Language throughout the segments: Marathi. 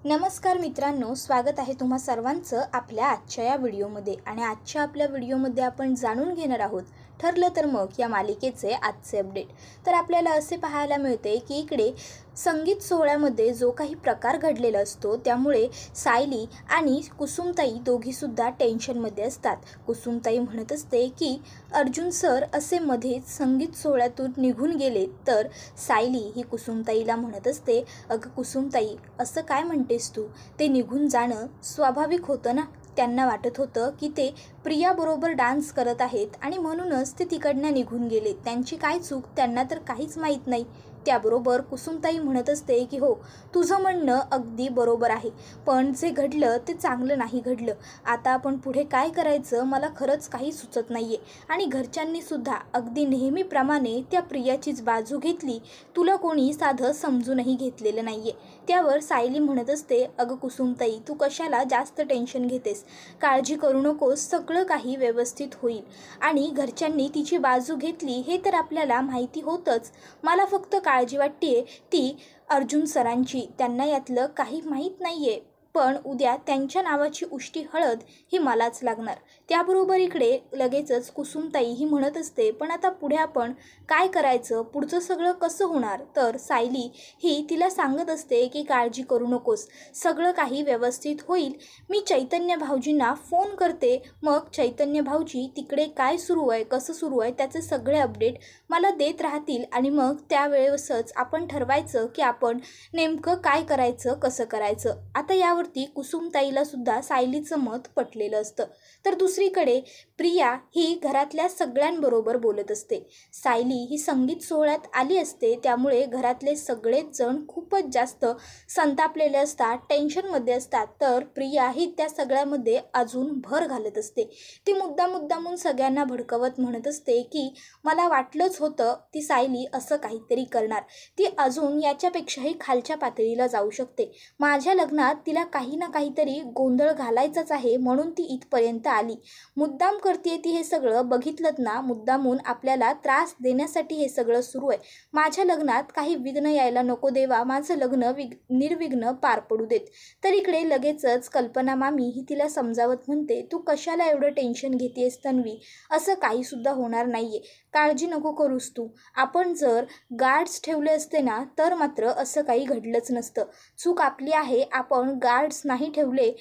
नमस्कार मित्रांनो, स्वागत आहे तुम्हा सर्वांचं आपल्या आजच्या या व्हिडिओमध्ये। आणि आजच्या आपल्या व्हिडिओमध्ये आपण जाणून घेणार आहोत ठरलं तर मग या मालिकेचे आजचे अपडेट। तर आपल्याला असे पाहायला मिळते की इकडे संगीत सोहळ्यामध्ये जो काही प्रकार घडलेला असतो त्यामुळे सायली आणि कुसुमताई दोघीसुद्धा टेन्शनमध्ये असतात। कुसुमताई म्हणत असते की अर्जुन सर असे मध्येच संगीत सोहळ्यातून निघून गेले, तर सायली ही कुसुमताईला म्हणत असते, अगं कुसुमताई असं काय म्हणतेस तू, ते निघून जाणं स्वाभाविक होतं ना। त्यांना वाटत होतं की ते प्रियाबरोबर डान्स करत आहेत आणि म्हणूनच ते तिकडनं निघून गेले, त्यांची काय चूक त्यांना तर काहीच माहीत नाही। त्याबरोबर कुसुमताई म्हणत असते की हो, तुझं म्हणणं अगदी बरोबर आहे, पण जे घडलं ते चांगलं नाही घडलं। आता आपण पुढे काय करायचं मला खरंच काही सुचत नाही आहे। आणि घरच्यांनीसुद्धा अगदी नेहमीप्रमाणे त्या प्रियाचीच बाजू घेतली, तुला कोणी साधं समजूनही घेतलेलं नाही आहे। त्यावर सायली म्हणत असते, अगं कुसुमताई तू कशाला जास्त टेन्शन घेतेस, काळजी करू नकोस, सगळं काही व्यवस्थित होईल। आणि घरच्यांनी तिची बाजू घेतली हे तर आपल्याला माहिती होतंच, मला फक्त काळजी वाटते ती अर्जुन सरांची, त्यांना यातलं काही माहीत नाही आहे, पण उद्या त्यांच्या नावाची उष्टी हळद ही मलाच लागणार। त्याबरोबर इकडे लगेचच कुसुमताई ही म्हणत असते, पण आता पुढे आपण काय करायचं, पुढचं सगळं कसं होणार। तर सायली ही तिला सांगत असते की काळजी करू नकोस, सगळं काही व्यवस्थित होईल, मी चैतन्य भाऊजींना फोन करते, मग चैतन्य भाऊजी तिकडे काय सुरू आहे कसं सुरू आहे त्याचे सगळे अपडेट मला देत राहतील आणि मग त्यावेळेसच आपण ठरवायचं की आपण नेमकं काय करायचं कसं करायचं। आता यावरती कुसुमताईला सुद्धा सायलीचं मत पटलेलं असतं। तर दुसरीकडे प्रिया ही घरातल्या सगळ्यांबरोबर बोलत असते। सायली ही संगीत सोहळ्यात आली असते, त्यामुळे घरातले सगळेच जण खूपच जास्त संतापलेले असतात, टेन्शनमध्ये असतात। तर प्रिया ही त्या सगळ्यामध्ये अजून भर घालत असते। ती मुद्दामून सगळ्यांना भडकवत म्हणत असते की मला वाटलंच होतं ती सायली असं काहीतरी करणार, ती अजून याच्यापेक्षाही खालच्या पातळीला जाऊ शकते, माझ्या लग्नात तिला काही ना काहीतरी गोंधळ घालायचाच आहे म्हणून ती इथपर्यंत आली, मुद्दाम करते ती हे सगळं, बघितलं ना, मुद्दामून आपल्याला त्रास देण्यासाठी हे सगळं सुरू आहे, माझ्या लग्नात काही विघ्न यायला नको देवा, माझं लग्न निर्विघ्न पार पडू देत। तर इकडे लगेचच कल्पना मामी ही तिला समजावत म्हणते, तू कशाला एवढं टेन्शन घेतेस तन्वी, असं काहीसुद्धा होणार नाहीये, काळजी नको करूस तू, आपण जर गार्ड्स ठेवले असते ना तर मात्र असं काही घडलंच नसतं, चूक आपली आहे, आपण गार्ड्स नाही ठेवले।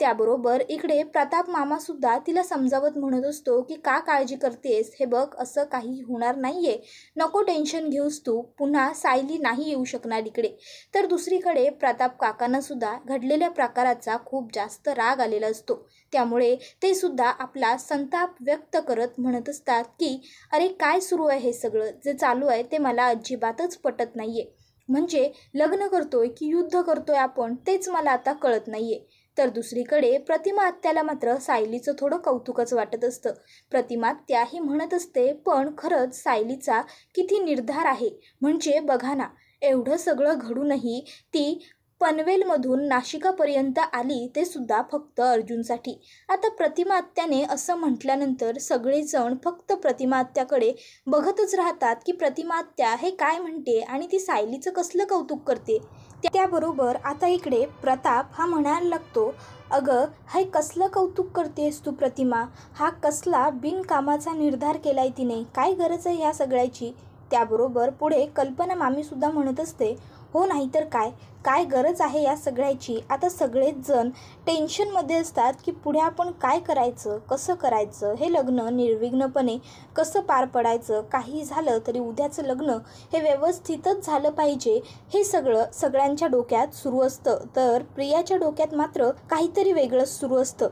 त्याबरोबर इकडे प्रताप मामासुद्धा तिला समजावत म्हणत असतो की का काळजी करतेस, हे बघ असं काही होणार नाहीये, नको टेन्शन घेऊस तू, पुन्हा सायली नाही येऊ शकणार इकडे। तर दुसरीकडे प्रताप काकांना सुद्धा घडलेल्या प्रकाराचा खूप जास्त राग आलेला असतो, त्यामुळे ते सुद्धा आपला संताप व्यक्त करत म्हणत असतात की अरे काय सुरू आहे, हे सगळं जे चालू आहे ते मला अजिबातच पटत नाहीये, म्हणजे लग्न करतोय की युद्ध करतोय आपण, तेच मला आता कळत नाहीये। तर दुसरीकडे प्रतिमा आत्याला मात्र सायलीचं थोडं कौतुकच वाटत असतं। प्रतिमा आत्या ही म्हणत असते, पण खरंच सायलीचा किती निर्धार आहे, म्हणजे बघा ना, एवढं सगळं घडूनही ती पनवेलमधून नाशिकापर्यंत आली, ते सुद्धा फक्त अर्जुनसाठी। आता प्रतिमा आत्याने असं म्हटल्यानंतर सगळेजण फक्त प्रतिमा आत्याकडे बघतच राहतात की प्रतिमा आत्या हे काय म्हणते आणि ती सायलीचं कसलं कौतुक करते। त्याबरोबर आता इकडे प्रताप हा म्हणायला लागतो, अगं हे कसलं कौतुक करतेस तू प्रतिमा, हा कसला बिनकामाचा निर्धार केलाय तिने, काय गरज आहे ह्या सगळ्याची। त्याबरोबर पुढे कल्पना मामीसुद्धा म्हणत असते, हो नाहीतर काय, काय गरज आहे या सगळ्याची। आता सगळेच जण टेन्शनमध्ये असतात की पुढे आपण काय करायचं कसं करायचं, हे लग्न निर्विघ्नपणे कसं पार पडायचं, काही झालं तरी उद्याचं लग्न हे व्यवस्थितच झालं पाहिजे, हे सगळं सगळ्यांच्या डोक्यात सुरू असतं। तर प्रियाच्या डोक्यात मात्र काहीतरी वेगळंच सुरू असतं।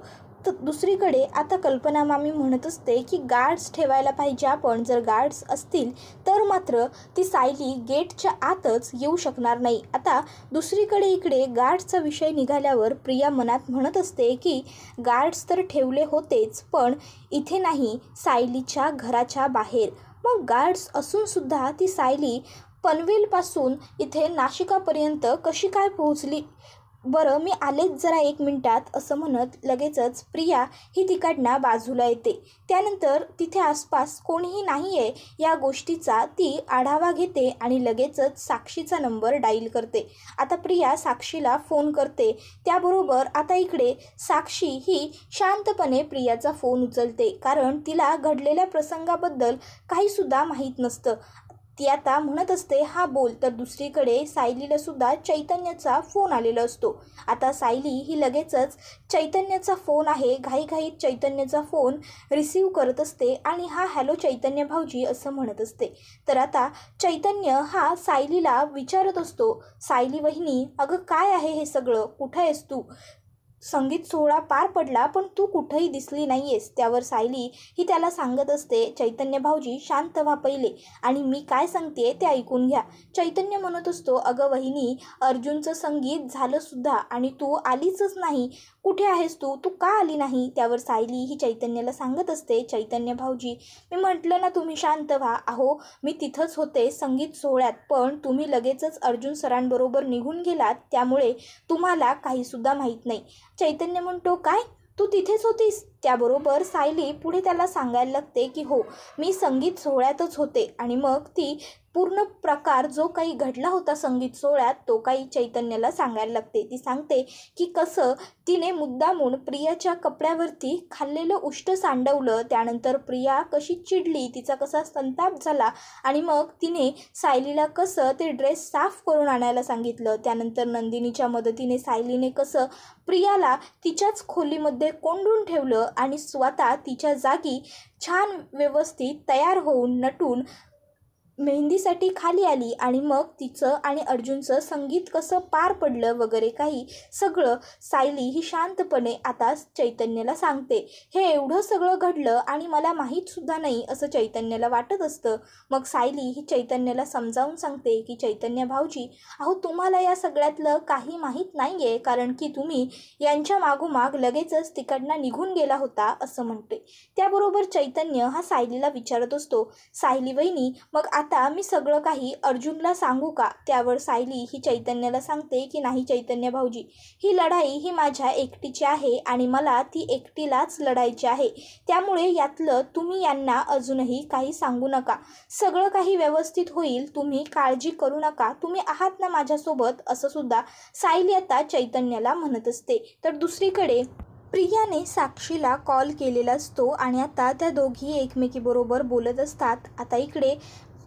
तर दुसरीकडे आता कल्पना मामी म्हणत असते की गार्ड्स ठेवायला पाहिजे आपण, जर गार्ड्स असतील तर मात्र ती सायली गेटच्या आतच येऊ शकणार नाही। आता दुसरीकडे इकडे गार्ड्सचा विषय निघाल्यावर प्रिया मनात म्हणत असते की गार्ड्स तर ठेवले होतेच, पण इथे नाही, सायलीच्या घराच्या बाहेर, मग गार्ड्स असूनसुद्धा ती सायली पनवेलपासून इथे नाशिकापर्यंत कशी काय पोहोचली, बरं मी आलेच जरा 1 मिनिटात असं म्हणत लगेचच प्रिया ही तिकडनं बाजूला येते. त्यानंतर तिथे आसपास कोणीही नाही आहे या गोष्टीचा ती आढावा घेते आणि लगेचच साक्षीचा नंबर डायल करते. आता प्रिया साक्षीला फोन करते. त्याबरोबर आता इकडे साक्षी ही शांतपणे प्रियाचा फोन उचलते, कारण तिला घडलेल्या प्रसंगाबद्दल काहीसुद्धा माहीत नसतं. ती आता म्हणत असते हा बोल, तर दुसरीकडे सायलीला सुद्धा चैतन्याचा फोन आलेला असतो. आता सायली ही लगेचच चैतन्याचा फोन आहे घाईघाईत चैतन्याचा फोन रिसीव करत असते आणि हा हॅलो चैतन्य भाऊजी असं म्हणत असते. तर आता चैतन्य हा सायलीला विचारत असतो, सायली वहिनी अगं काय आहे हे सगळं, कुठं आहेस तू? संगीत सोहळा पार पडला पण तू कुठंही दिसली नाही आहेस. त्यावर सायली ही त्याला सांगत असते, चैतन्य भाऊजी शांत व्हा पहिले आणि मी काय सांगते ते ऐकून घ्या. चैतन्य म्हणत असतो, अगं वहिनी अर्जुनचं संगीत झालं सुद्धा आणि तू आलीचच नाही, कुठे आहेस तू, तू का आली नाही? त्यावर सायली ही चैतन्याला सांगत असते, चैतन्य भाऊजी मी म्हटलं ना तुम्ही शांत व्हा, अहो मी तिथंच होते संगीत सोहळ्यात, पण तुम्ही लगेचच अर्जुन सरांबरोबर निघून गेलात, त्यामुळे तुम्हाला काहीसुद्धा माहीत नाही. चैतन्य म्हणतो, काय तू तिथेच होतीस? त्याबरोबर सायली पुढे त्याला सांगायला लागते की हो मी संगीत सोहळ्यातच होते आणि मग ती पूर्ण प्रकार जो काही घडला होता संगीत सोहळ्यात तो काही चैतन्याला सांगायला लागते. ती सांगते की कसं तिने मुद्दामून प्रियाच्या कपड्यावरती खाल्लेलं उष्ट सांडवलं, त्यानंतर प्रिया कशी चिडली, तिचा कसा संताप झाला आणि मग तिने सायलीला कसं ते ड्रेस साफ करून आणायला सांगितलं. त्यानंतर नंदिनीच्या मदतीने सायलीने कसं प्रियाला तिच्याच खोलीमध्ये कोंडून ठेवलं आणि स्वतः तिच्या जागी छान व्यवस्थित तयार होऊन नटून मेहंदीसाठी खाली आली आणि मग तिचं आणि अर्जुनचं संगीत कसं पार पडलं वगैरे काही सगळं सायली ही शांतपणे आता चैतन्याला सांगते. हे एवढं सगळं घडलं आणि मला माहीतसुद्धा नाही असं चैतन्याला वाटत असतं. मग सायली ही चैतन्याला समजावून सांगते की चैतन्य भाऊजी अहो तुम्हाला या सगळ्यातलं काही माहीत नाही आहे, कारण की तुम्ही यांच्या मागोमाग लगेचच तिकडनं निघून गेला होता असं म्हणते. त्याबरोबर चैतन्य हा सायलीला विचारत असतो, सायली वहिनी मग आता मी सगळं काही अर्जुनला सांगू का? त्यावर सायली ही चैतन्याला सांगते की नाही चैतन्य भाऊजी ही लढाई ही माझ्या एकटीची आहे आणि मला ती एकटीलाच लढायची आहे, त्यामुळे यातलं तुम्ही यांना अजूनही काही सांगू नका, सगळं काही व्यवस्थित होईल, तुम्ही काळजी करू नका, तुम्ही आहात ना माझ्यासोबत असं सुद्धा सायली आता चैतन्याला म्हणत असते. तर दुसरीकडे प्रियाने साक्षीला कॉल केलेला असतो आणि आता त्या दोघी एकमेकीबरोबर बोलत असतात. आता इकडे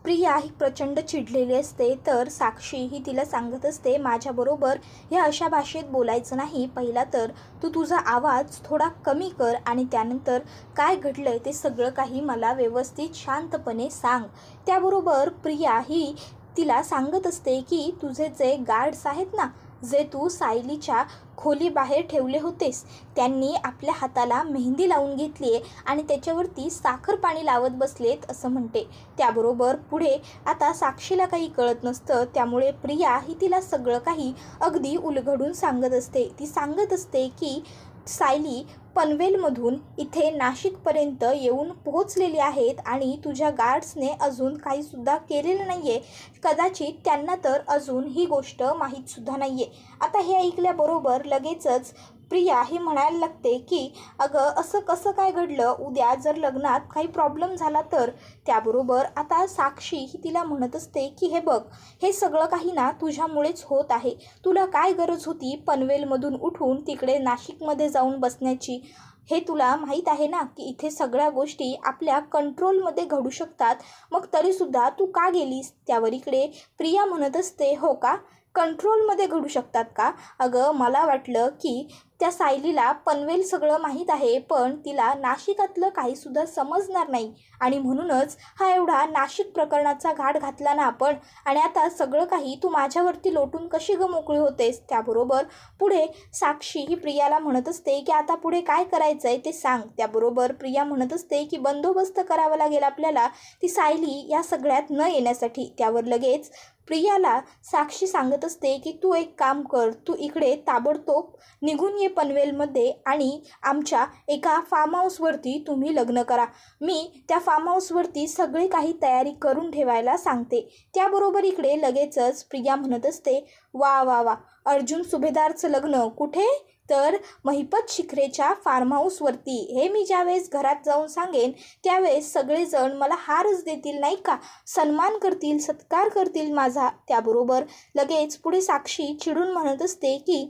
प्रिया ही प्रचंड चिडलेली असते, तर साक्षी ही तिला सांगत असते माझ्याबरोबर ह्या अशा भाषेत बोलायचं नाही, पहिला तर तू तुझा आवाज थोडा कमी कर आणि त्यानंतर काय घडलं आहे ते सगळं काही मला व्यवस्थित शांतपणे सांग. त्याबरोबर प्रिया ही तिला सांगत असते की तुझे जे गार्ड्स आहेत ना, जे तू सायलीच्या खोलीबाहेर ठेवले होतेस, त्यांनी आपल्या हाताला मेहंदी लावून घेतली आहे आणि त्याच्यावरती साखर पाणी लावत बसलेत असं म्हणते. त्याबरोबर पुढे आता साक्षीला काही कळत नसतं, त्यामुळे प्रिया ही तिला सगळं काही अगदी उलगडून सांगत असते. ती सांगत असते की सायली पनवेलमधून इथे नाशिकपर्यंत येऊन पोहोचलेली आहेत आणि तुझ्या गार्ड्सने अजून काहीसुद्धा केलेलं नाही आहे, कदाचित त्यांना तर अजून ही गोष्ट माहीतसुद्धा नाही आहे. आता हे ऐकल्याबरोबर लगेचच प्रिया ही म्हणायला लागते की अगं असं कसं काय घडलं, उद्या जर लग्नात काही प्रॉब्लेम झाला तर? त्याबरोबर आता साक्षी ही तिला म्हणत असते की हे बघ हे सगळं काही ना तुझ्यामुळेच होत आहे, तुला काय गरज होती पनवेलमधून उठून तिकडे नाशिकमध्ये जाऊन बसण्याची? हे तुला माहीत आहे ना की इथे सगळ्या गोष्टी आपल्या कंट्रोलमध्ये घडू शकतात, मग तरीसुद्धा तू का गेलीस? त्यावर इकडे प्रिया म्हणत असते हो का, कंट्रोलमध्ये घडू शकतात का? अगं मला वाटलं की त्या सायलीला पनवेल सगळं माहीत आहे, पण तिला नाशिकातलं काहीसुद्धा समजणार नाही आणि म्हणूनच हा एवढा नाशिक प्रकरणाचा घाट घातला ना आपण, आणि आता सगळं काही तू माझ्यावरती लोटून कशी गं मोकळी होतेस? त्याबरोबर पुढे साक्षी ही प्रियाला म्हणत असते की आता पुढे काय करायचं आहे ते सांग. त्याबरोबर प्रिया म्हणत असते की बंदोबस्त करावा लागेल आपल्याला ती सायली या सगळ्यात न येण्यासाठी. त्यावर लगेच प्रियाला साक्षी सांगत असते की तू एक काम कर, तू इकडे ताबडतोब निघून ये पनवेलमध्ये आणि आमच्या एका फार्म हाऊसवरती तुम्ही लग्न करा, मी त्या फार्म हाऊसवरती सगळी काही तयारी करून ठेवायला सांगते. त्याबरोबर इकडे लगेचच प्रिया म्हणत असते वा वा वा, अर्जुन सुभेदारचं लग्न कुठे? तर महिपत शिखरेच्या फार्म हाऊसवरती. हे मी ज्यावेळेस घरात जाऊन सांगेन त्यावेळेस सगळेजण मला हारच देतील नाही का, सन्मान करतील, सत्कार करतील माझा. त्याबरोबर लगेच पुढे साक्षी चिडून म्हणत असते की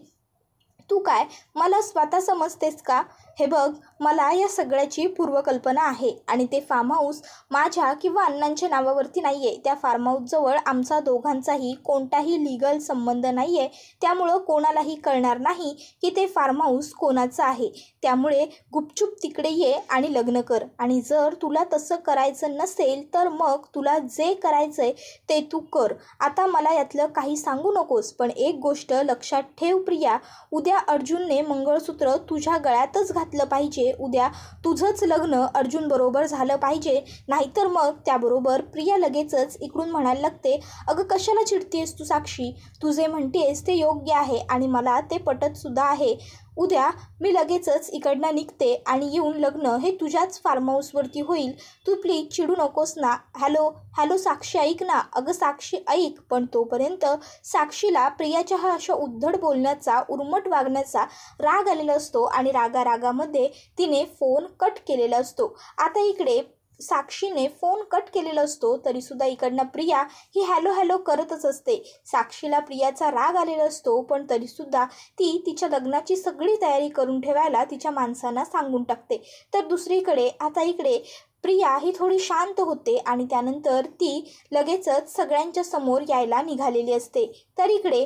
तू काय मला स्वतः समजतेस का? हे बघ, मला या सगळ्याची पूर्वकल्पना आहे आणि ते फार्म हाऊस माझ्या किंवा अण्णांच्या नावावरती नाही आहे. त्या फार्म हाऊसजवळ आमचा दोघांचाही कोणताही लीगल संबंध नाही आहे. त्यामुळं कोणालाही कळणार नाही की ते फार्म हाऊस कोणाचं आहे. त्यामुळे गुपचूप तिकडे ये आणि लग्न कर. आणि जर तुला तसं करायचं नसेल तर मग तुला जे करायचं आहे ते तू कर. आता मला यातलं काही सांगू नकोस, पण एक गोष्ट लक्षात ठेव प्रिया, उद्या अर्जुनने मंगळसूत्र तुझ्या गळ्यातच घातलं पाहिजे. उद्या तुझंच लग्न अर्जुन बरोबर झालं पाहिजे, नाहीतर मग. त्याबरोबर प्रिया लगेचच इकडून म्हणायला लागते, अगं कशाला चिडतेस तू साक्षी? तू जे म्हणतेस ते योग्य आहे आणि मला ते पटत सुद्धा आहे. उद्या मी लगेचच इकडनं निघते आणि येऊन लग्न हे तुझ्याच फार्म हाऊसवरती होईल. तू प्लीज चिडू नकोस ना. हॅलो साक्षी, ऐक ना. अगं साक्षी ऐक. पण तोपर्यंत साक्षीला प्रियाच्या हा अशा उद्धट बोलण्याचा, उर्मट वागण्याचा राग आलेला असतो आणि रागामध्ये तिने फोन कट केलेला असतो. आता इकडे साक्षीने फोन कट केलेला असतो तरीसुद्धा इकडनं प्रिया ही हॅलो करतच असते. साक्षीला प्रियाचा राग आलेला असतो, पण तरीसुद्धा ती तिच्या लग्नाची सगळी तयारी करून ठेवायला तिच्या माणसांना सांगून टाकते. तर दुसरीकडे आता इकडे प्रिया ही थोडी शांत होते आणि त्यानंतर ती लगेचच सगळ्यांच्या समोर यायला निघालेली असते. तर इकडे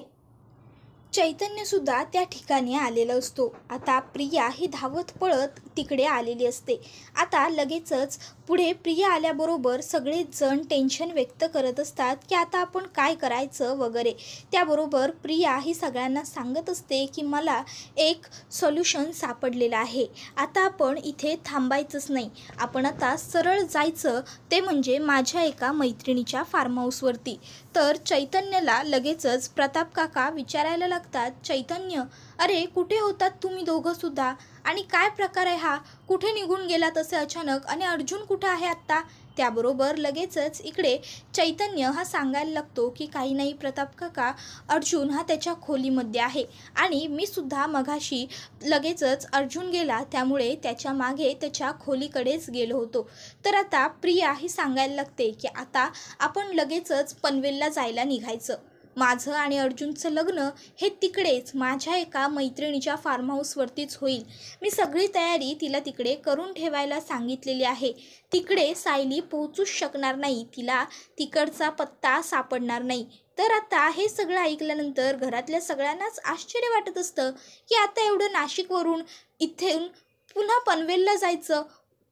चैतन्यसुद्धा त्या ठिकाणी आलेला असतो. आता प्रिया ही धावत पळत तिकडे आलेली असते. आता लगेचच पुढे प्रिया आल्याबरोबर सगळेजण टेन्शन व्यक्त करत असतात की आता आपण काय करायचं वगैरे. त्याबरोबर प्रिया ही सगळ्यांना सांगत असते की मला एक सोल्युशन सापडलेलं आहे. आता आपण इथे थांबायचंच नाही, आपण आता सरळ जायचं, ते म्हणजे माझ्या एका मैत्रिणीच्या फार्म हाऊसवरती. तर चैतन्यला लगेचच प्रताप काका विचारायला लागतात, चैतन्य अरे कुठे होतात तुम्ही दोघंसुद्धा? आणि काय प्रकार आहे हा? कुठे निघून गेलात असे अचानक? आणि अर्जुन कुठं आहे आत्ता? त्याबरोबर लगेचच इकडे चैतन्य हा सांगायला लागतो की काही नाही प्रताप काका, अर्जुन हा त्याच्या खोलीमध्ये आहे आणि मी सुद्धा मघाशी लगेचच अर्जुन गेला त्यामुळे त्याच्या मागे त्याच्या खोलीकडेच गेलो होतो. तर आता प्रिया ही सांगायला लागते की आता आपण लगेचच पनवेलला जायला निघायचं. माझं आणि अर्जुनचं लग्न हे तिकडेच माझ्या एका मैत्रिणीच्या फार्म हाऊसवरतीच होईल. मी सगळी तयारी तिला तिकडे करून ठेवायला सांगितलेली आहे. तिकडे सायली पोहोचूच शकणार नाही, तिला तिकडचा पत्ता सापडणार नाही. तर आता हे सगळं ऐकल्यानंतर घरातल्या सगळ्यांनाच आश्चर्य वाटत असतं की आता एवढं नाशिकवरून इथून पुन्हा पनवेलला जायचं,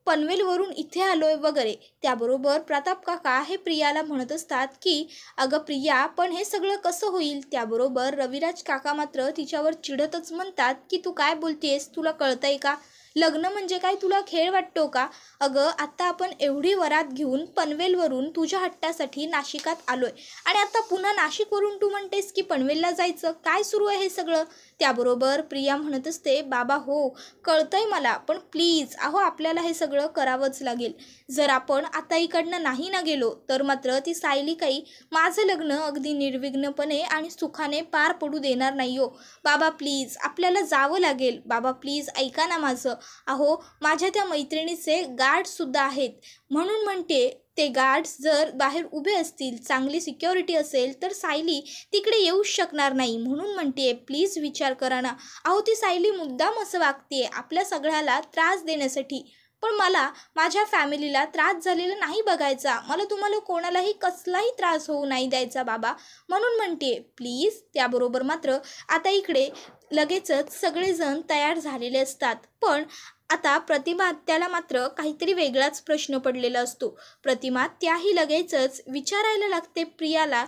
पनवेलवरून इथे आलोय वगैरे. त्याबरोबर प्रताप काका हे प्रियाला म्हणत असतात की अगं प्रिया, पण हे सगळं कसं होईल? त्याबरोबर रविराज काका मात्र तिच्यावर चिडतच म्हणतात की तू काय बोलतेस, तुला कळतंय का? लग्न म्हणजे काय तुला खेळ वाटतो का? अगं आता आपण एवढी वरात घेऊन पनवेलवरून तुझ्या हट्टासाठी नाशिकात आलोय आणि आता पुन्हा नाशिकवरून तू म्हणतेस की पनवेलला जायचं, काय सुरू आहे हे सगळं? त्याबरोबर प्रिया म्हणत असते, बाबा हो कळतंय मला, पण प्लीज अहो आपल्याला हे सगळं करावंच लागेल. जर आपण आता इकडनं नाही ना गेलो तर मात्र ती सायली काही माझं लग्न अगदी निर्विघ्नपणे आणि सुखाने पार पडू देणार नाही हो. बाबा प्लीज आपल्याला जावं लागेल. बाबा प्लीज ऐका ना माझं. अहो माझ्या त्या मैत्रिणीचे गार्डसुद्धा आहेत, म्हणून म्हणते ते गार्ड्स जर बाहेर उभे असतील, चांगली सिक्युरिटी असेल तर सायली तिकडे येऊच शकणार नाही. म्हणून म्हणते प्लीज विचार करा ना. अहो ती सायली मुद्दाम असं वागते आपल्या सगळ्याला त्रास देण्यासाठी, पण मला माझ्या फॅमिलीला त्रास झालेला नाही बघायचा. मला तुम्हाला कोणालाही कसलाही त्रास होऊ नाही द्यायचा बाबा, म्हणून म्हणते प्लीज. त्याबरोबर मात्र आता इकडे लगेचच सगळेजण तयार झालेले असतात. पण आता प्रतिमा त्याला मात्र काहीतरी वेगळाच प्रश्न पडलेला असतो. प्रतिमा त्याही लगेचच विचारायला लागते प्रियाला,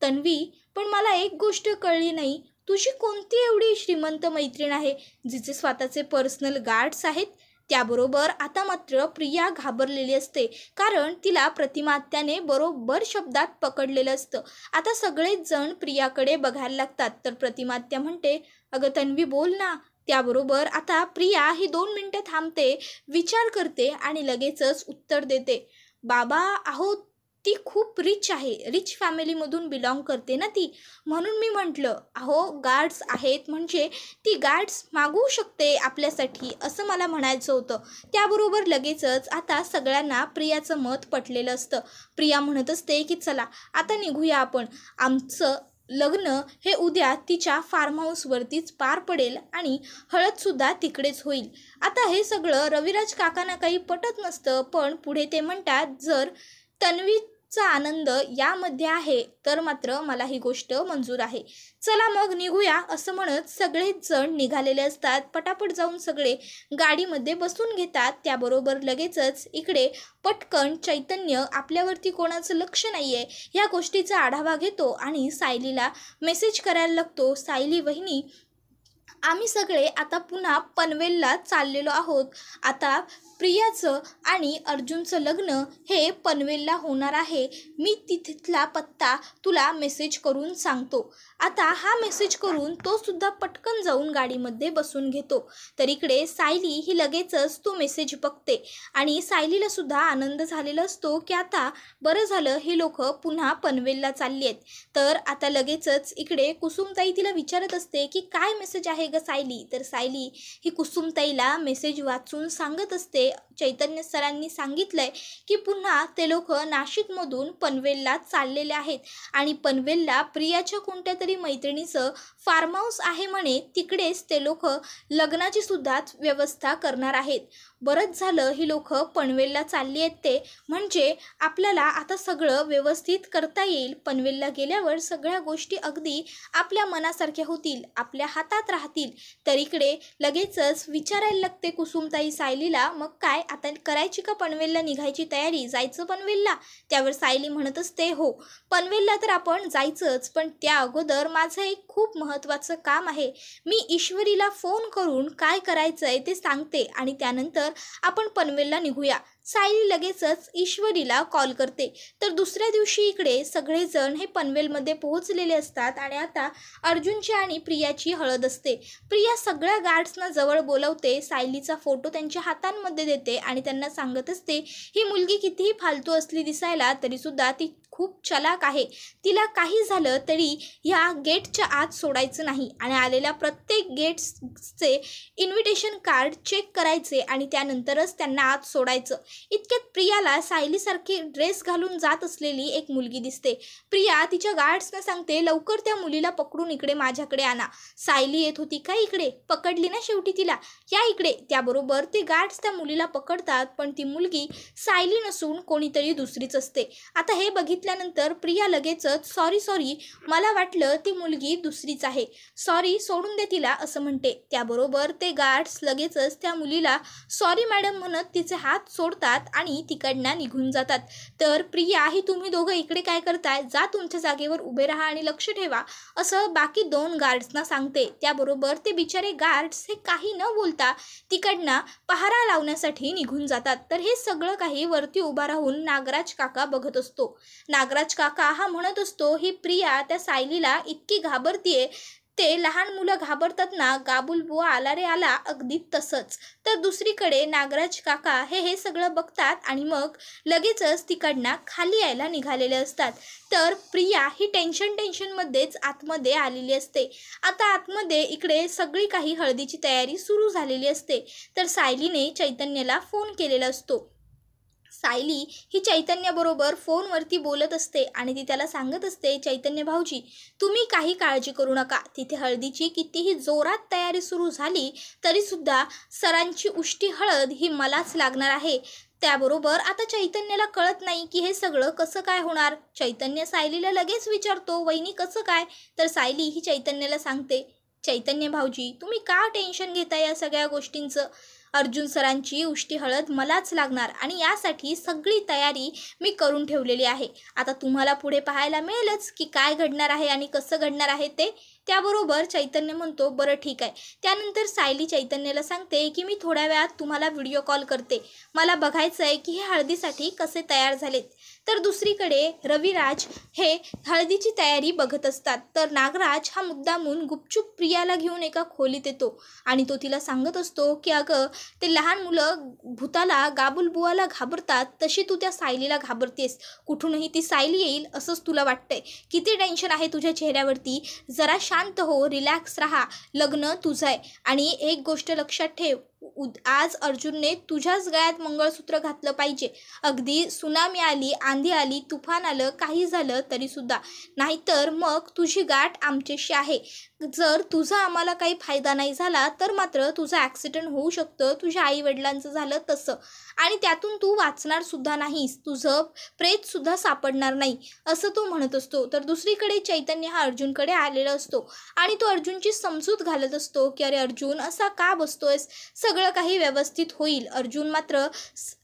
तन्वी पण मला एक गोष्ट कळली नाही, तुझी कोणती एवढी श्रीमंत मैत्रीण आहे जिचे स्वतःचे पर्सनल गार्ड्स आहेत? त्याबरोबर आता मात्र प्रिया घाबरलेली असते, कारण तिला प्रतिमा त्याने बरोबर शब्दात पकडलेलं असतं. आता सगळेच जण प्रियाकडे बघायला लागतात. तर प्रतिमा त्या म्हणते, अगं तन्वी बोल ना. त्याबरोबर आता प्रिया ही 2 मिनिटं थांबते, विचार करते आणि लगेचच उत्तर देते, बाबा अहो ती खूप रिच आहे, रिच फॅमिलीमधून बिलॉंग करते ना ती. म्हणून मी म्हटलं, अहो गार्ड्स आहेत म्हणजे ती गार्ड्स मागवू शकते आपल्यासाठी, असं मला म्हणायचं होतं. त्याबरोबर लगेचच आता सगळ्यांना प्रियाचं मत पटलेलं असतं. प्रिया म्हणत असते की चला आता निघूया आपण, आमचं लग्न हे उद्या तिच्या फार्म हाऊसवरतीच पार पडेल आणि हळदसुद्धा तिकडेच होईल. आता हे सगळं रविराज काकांना काही पटत नसतं, पण पुढे ते म्हणतात जर तन्वीचा आनंद यामध्ये आहे तर मात्र मला ही गोष्ट मंजूर आहे. चला मग निघूया असं म्हणत सगळेच जण निघालेले असतात. पटापट जाऊन सगळे गाडीमध्ये बसून घेतात. त्याबरोबर लगेचच इकडे पटकन चैतन्य आपल्यावरती कोणाचं लक्ष नाही आहे ह्या गोष्टीचा आढावा घेतो आणि सायलीला मेसेज करायला लागतो, सायली वहिनी आम्ही सगळे आता पुन्हा पनवेलला चाललेलो आहोत. आता प्रियाचं आणि अर्जुनचं लग्न हे पनवेलला होणार आहे. मी तिथला पत्ता तुला मेसेज करून सांगतो. आता हा मेसेज करून तो सुद्धा पटकन जाऊन गाडीमध्ये बसून घेतो. तर इकडे सायली ही लगेचच तो मेसेज बघते आणि सायलीला सुद्धा आनंद झालेला असतो की आता बरं झालं हे लोक पुन्हा पनवेलला चालली आहेत. तर आता लगेचच इकडे कुसुमताई तिला विचारत असते की काय मेसेज आहे ग सायली. तर सायली ही कुसुमताईला मेसेज वाचून सांगत असते चैतन्य सरांनी सांगितलंय की पुन्हा ते लोक नाशिकमधून पनवेलला चाललेले आहेत आणि पनवेलला प्रियाच्या कोणत्या तरी मैत्रिणीचं फार्म हाऊस आहे म्हणे, तिकडेच ते लोक लग्नाची सुद्धा व्यवस्था करणार आहेत. बरंच झालं ही लोक पनवेलला चालली आहेत ते, म्हणजे आपल्याला आता सगळं व्यवस्थित करता येईल. पनवेलला गेल्यावर सगळ्या गोष्टी अगदी आपल्या मनासारख्या होतील, आपल्या हातात राहतील. तर इकडे लगेचच विचारायला लागते कुसुमताई सायलीला, मग काय आता करायची का पनवेलला निघायची तयारी, जायचं पनवेलला. त्यावर सायली म्हणत असते हो पनवेलला तर आपण जायचंच, पण त्या अगोदर माझं एक खूप महत्त्वाचं काम आहे. मी ईश्वरीला फोन करून काय करायचं आहे ते सांगते आणि त्यानंतर आपण पनवेलला निघूया. सायली लगेचच ईश्वरीला कॉल करते. तर दुसऱ्या दिवशी इकडे सगळेजण हे पनवेलमध्ये पोहोचलेले असतात आणि आता अर्जुनची आणि प्रियाची हळद असते. प्रिया सगळ्या गार्ड्सना जवळ बोलवते, सायलीचा फोटो त्यांच्या हातांमध्ये देते आणि त्यांना सांगत असते ही मुलगी कितीही फालतू असली दिसायला तरीसुद्धा ती खूप चलाक आहे. तिला काही झालं तरी ह्या गेटच्या आत सोडायचं नाही आणि आलेल्या प्रत्येक गेट्सचे इन्व्हिटेशन कार्ड चेक करायचे आणि त्यानंतरच त्यांना आत सोडायचं. इतक्यात प्रियाला सायलीसारखी ड्रेस घालून जात असलेली एक मुलगी दिसते. प्रिया तिच्या गार्ड्सना सांगते लवकर त्या मुलीला पकडून इकडे माझ्याकडे आणा. सायली येत होती का इकडे, पकडली ना शेवटी तिला, या इकडे. त्याबरोबर ते गार्ड्स त्या मुलीला पकडतात, पण ती मुलगी सायली नसून कोणीतरी दुसरीच असते. आता हे बघितल्यानंतर प्रिया लगेचच सॉरी मला वाटलं ती मुलगी दुसरीच आहे, सॉरी सोडून दे तिला असं म्हणते. त्याबरोबर ते गार्ड्स लगेचच त्या मुलीला सॉरी मॅडम म्हणत तिचे हात सोडतात आणि तिकडनं निघून जातात. तर प्रिया ही तुम्ही दोघं इकडे काय करताय, जा तुमच्या जागेवर उभे राहा आणि लक्ष ठेवा असं बाकी दोन गार्ड्सना सांगते. त्याबरोबर ते बिचारे गार्ड्स हे काही न बोलता तिकडनं पहारा लावण्यासाठी निघून जातात. तर हे सगळं काही वरती उभा राहून नागराज काका बघत असतो. नागराज काका हा म्हणत असतो ही प्रिया त्या सायलीला इतकी घाबरतीये, ते लहान मुलं घाबरतात ना, गाबुल बुवा आला रे आला, अगदी तसंच. तर दुसरीकडे नागराज काका हे सगळं बघतात आणि मग लगेचच तिकडनं खाली यायला निघालेले असतात. तर प्रिया ही टेन्शनमध्येच आतमध्ये आलेली असते. आता आतमध्ये इकडे सगळी काही हळदीची तयारी सुरू झालेली असते. तर सायलीने चैतन्यला फोन केलेला असतो. सायली ही चैतन्याबरोबर फोनवरती बोलत असते आणि ती त्याला सांगत असते चैतन्य भाऊजी तुम्ही काही काळजी करू नका, तिथे हळदीची कितीही जोरात तयारी सुरू झाली तरीसुद्धा सरांची उष्टी हळद ही मलाच लागणार आहे. त्याबरोबर आता चैतन्याला कळत नाही की हे सगळं कसं काय होणार. चैतन्य सायलीला लगेच विचारतो वहिनी कसं काय. तर सायली ही चैतन्याला सांगते चैतन्य भाऊजी तुम्ही का टेन्शन घेताय या सगळ्या गोष्टींचं, अर्जुन सरांची उष्टी हळद मलाच लागणार आणि यासाठी सगळी तयारी मी करून ठेवलेली आहे. आता तुम्हाला पुढे पाहायला मिळेलच की काय घडणार आहे आणि कसं घडणार आहे ते. त्याबरोबर चैतन्य म्हणतो बरं ठीक आहे. त्यानंतर सायली चैतन्याला सांगते की मी थोड्या वेळात तुम्हाला व्हिडिओ कॉल करते, मला बघायचं आहे की हे हळदीसाठी कसे तयार झालेत. तर दुसरीकडे रविराज हे हळदीची तयारी बघत असतात. तर नागराज हा मुद्दामून गुपचूप प्रियाला घेऊन एका खोलीत येतो आणि तो तिला सांगत असतो की अगं ते लहान मुलं भूताला गाबुलबुवाला घाबरतात तशी तू त्या सायलीला घाबरतेस. कुठूनही ती सायली येईल असंच तुला वाटतंय. किती टेन्शन आहे तुझ्या चेहऱ्यावरती. जरा शांत हो, रिलॅक्स राहा. लग्न तुझं आहे आणि एक गोष्ट लक्षात ठेव, आज अर्जुनने तुझ्याच गळ्यात मंगळसूत्र घातलं पाहिजे. अगदी सुनामी आली, आंधी आली, तुफान आलं, काही झालं तरीसुद्धा. नाहीतर मग तुझी गाठ आमच्याशी आहे. जर तुझा आम्हाला काही फायदा नाही झाला तर मात्र तुझं ॲक्सिडेंट होऊ शकतं, तुझ्या आईवडिलांचं झालं तसं, आणि त्यातून तू वाचणार सुद्धा नाहीस. तुझं प्रेतसुद्धा सापडणार नाही असं तो म्हणत असतो. तर दुसरीकडे चैतन्य हा अर्जुनकडे आलेला असतो आणि तो अर्जुनची समजूत घालत असतो की अरे अर्जुन असा का बसतोयस, सगळं काही व्यवस्थित होईल. अर्जुन मात्र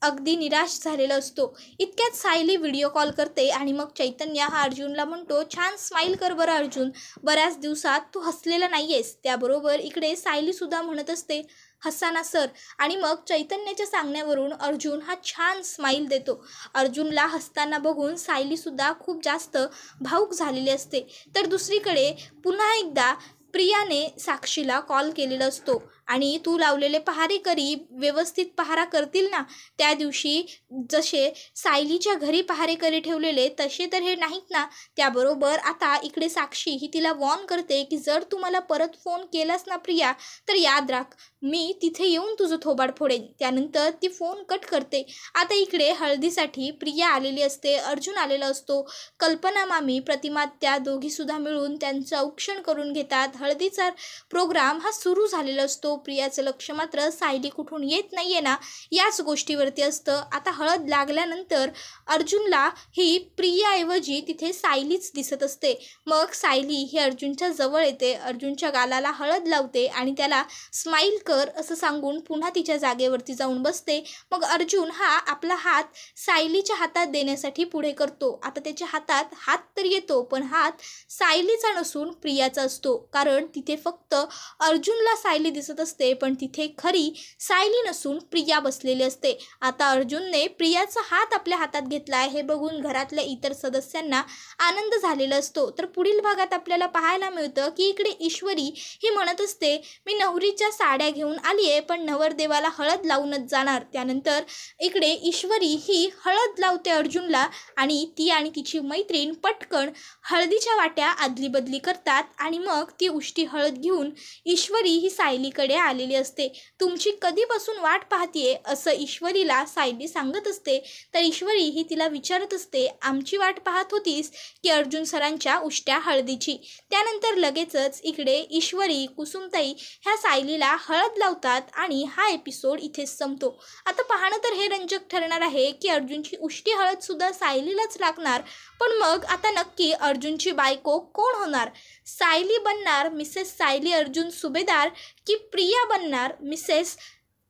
अगदी निराश झालेला असतो. इतक्यात सायली व्हिडिओ कॉल करते आणि मग चैतन्य हा अर्जुनला म्हणतो, छान स्माईल कर बरं अर्जुन, बऱ्याच दिवसात तू हसलेला नाही आहेस. त्याबरोबर इकडे सायलीसुद्धा म्हणत असते, हसा ना सर. आणि मग चैतन्याच्या सांगण्यावरून अर्जुन हा छान स्माईल देतो. अर्जुनला हसताना बघून सायलीसुद्धा खूप जास्त भावूक झालेली असते. तर दुसरीकडे पुन्हा एकदा प्रियाने साक्षीला कॉल केलेला असतो आणि तू लावलेले पहारेकरी व्यवस्थित पहारा करतील ना. त्या दिवशी जसे सायलीच्या घरी पहारेकरी ठेवलेले तसे तर हे नाहीत ना. त्याबरोबर आता इकडे साक्षी ही तिला वॉर्न करते की जर तू मला परत फोन केलास ना प्रिया तर याद राख, मी तिथे येऊन तुझं थोबाड फोडेन. त्यानंतर ती फोन कट करते. आता इकडे हळदीसाठी प्रिया आलेली असते, अर्जुन आलेला असतो, कल्पना मामी, प्रतिमा, त्या दोघीसुद्धा मिळून त्यांचं औक्षण करून घेतात. हळदीचा प्रोग्राम हा सुरू झालेला असतो. प्रियाचं लक्ष मात्र सायली कुठून येत नाहीये ना याच गोष्टीवरती असतं. आता हळद लागल्यानंतर अर्जुनला ही प्रियाऐवजी तिथे सायलीच दिसत असते. मग सायली ही अर्जुनच्या जवळ येते, अर्जुनच्या गालाला हळद लावते आणि त्याला स्माईल कर असं सांगून पुन्हा तिच्या जागेवरती जाऊन बसते. मग अर्जुन हा आपला हात सायलीच्या हातात देण्यासाठी पुढे करतो. आता त्याच्या हातात हात तर येतो पण हात सायलीचा नसून प्रियाचा असतो, कारण तिथे फक्त अर्जुनला सायली दिसत असते पण तिथे खरी सायली नसून प्रिया बसलेली असते. आता अर्जुनने प्रियाचा हात आपल्या हातात घेतला हे बघून घरातल्या इतर सदस्यांना आनंद झालेला असतो. तर पुढील भागात आपल्याला पाहायला मिळतं की इकडे ईश्वरी ही म्हणत असते, मी नवरीच्या साड्या घेऊन आली आहे पण नवरदेवाला हळद लावूनच जाणार. त्यानंतर इकडे ईश्वरी ही हळद लावते अर्जुनला आणि ती आणि तिची मैत्रीण पटकन हळदीच्या वाट्या आदली बदली करतात आणि मग ती उष्टी हळद घेऊन ईश्वरी ही सायलीकडे आलेली असते. तुमची कधीपासून वाट पाहतीये असं ईश्वरीला सायली सांगत असते. तर ईश्वरी ही तिला विचारत असते, आमची वाट पाहत होतीस की अर्जुन सरांच्या उष्ट्या हळदीची. त्यानंतर लगेचच इकडे ईश्वरी, कुसुमताई ह्या सायलीला हळद लावतात आणि हा एपिसोड इथेच संपतो. आता पाहणं तर हे रंजक ठरणार आहे की अर्जुनची उष्टी हळद सुद्धा सायलीलाच लागणार, पण मग आता नक्की अर्जुनची बायको कोण होणार? सायली बनणार मिसेस सायली अर्जुन सुभेदार की प्रिया बनणार मिसेस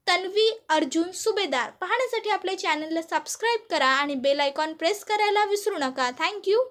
तन्वी अर्जुन सुभेदार? पाहण्यासाठी आपल्या चॅनलला सबस्क्राईब करा आणि बेल आयकॉन प्रेस करायला विसरू नका. थँक्यू.